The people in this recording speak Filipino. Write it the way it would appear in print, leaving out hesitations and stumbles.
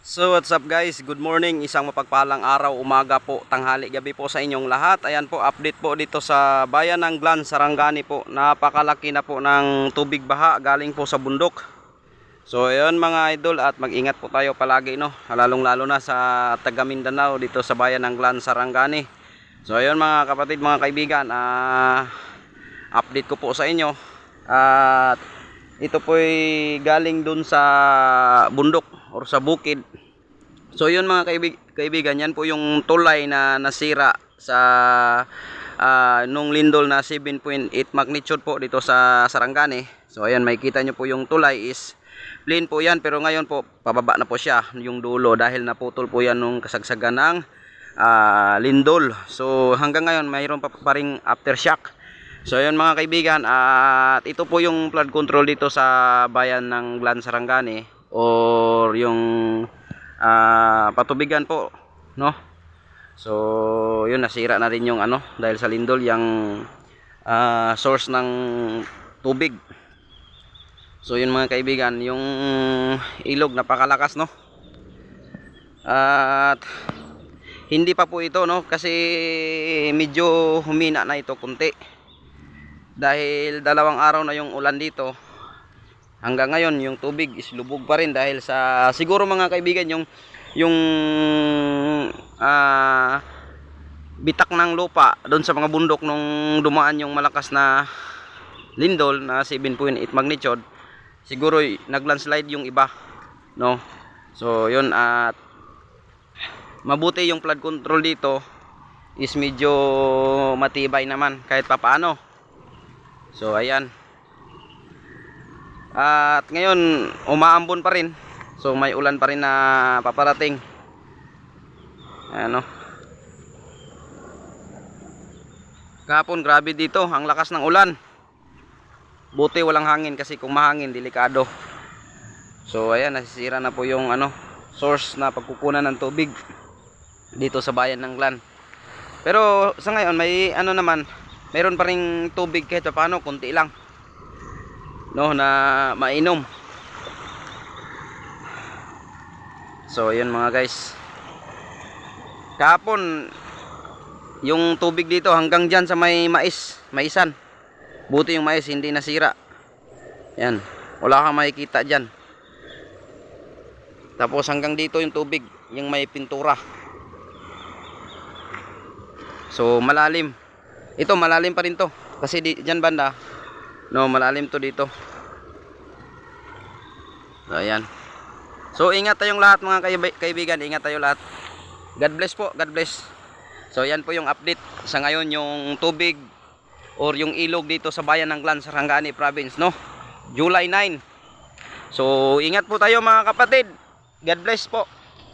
So what's up guys, good morning, isang mapagpalang araw, umaga po, tanghali, gabi po sa inyong lahat. Ayan po, update po dito sa bayan ng Glan, Sarangani po. Napakalaki na po ng tubig baha galing po sa bundok. So ayun mga idol, at mag-ingat po tayo palagi, no, lalong lalo na sa taga Mindanao dito sa bayan ng Glan, Sarangani. So ayun mga kapatid, mga kaibigan, update ko po sa inyo. At ito po'y galing dun sa bundok or sa bukid. So yun mga kaibigan, yan po yung tulay na nasira sa nung lindol na 7.8 magnitude po dito sa Sarangani. So ayan, makikita nyo po yung tulay is plain po yan, pero ngayon po pababa na po siya yung dulo dahil naputol po yan nung kasagsagan ng lindol. So hanggang ngayon mayroon pa ring aftershock. So ayun mga kaibigan, at ito po yung flood control dito sa bayan ng Glan, Sarangani, or yung patubigan po, no. So yun, nasira na rin yung dahil sa lindol yung source ng tubig. So yun mga kaibigan, yung ilog napakalakas, no. At hindi pa po ito, no, kasi medyo humina na ito kunti dahil 2 araw na yung ulan dito. Hanggang ngayon yung tubig is lubog pa rin dahil sa siguro mga kaibigan yung bitak ng lupa doon sa mga bundok nung dumaan yung malakas na lindol na 7.8 magnitude, siguro naglandslide yung iba, no. So yun, at mabuti yung flood control dito is medyo matibay naman kahit papaano. So ayan, at ngayon umaambon pa rin, so may ulan pa rin na paparating. Ano, kahapon grabe dito, ang lakas ng ulan. Buti walang hangin, kasi kung mahangin delikado. So ayan, nasisira na po yung source na pagkukunan ng tubig dito sa bayan ng Glan. Pero sa ngayon may naman, meron pa ring tubig kahit paano, konti lang, no, na mainom. So yun mga guys, kahapon yung tubig dito hanggang dyan sa may maisan. Buti yung mais hindi nasira. Yan, wala kang makikita dyan. Tapos hanggang dito yung tubig, yung may pintura. So malalim. Ito malalim pa rin to, kasi dyan banda, no, malalim to dito. So ayan. So ingat tayong lahat mga kaibigan, ingat tayo lahat. God bless po, God bless. So yan po yung update sa ngayon, yung tubig or yung ilog dito sa bayan ng Glan, Sarangani province, no, July 9. So ingat po tayo mga kapatid. God bless po.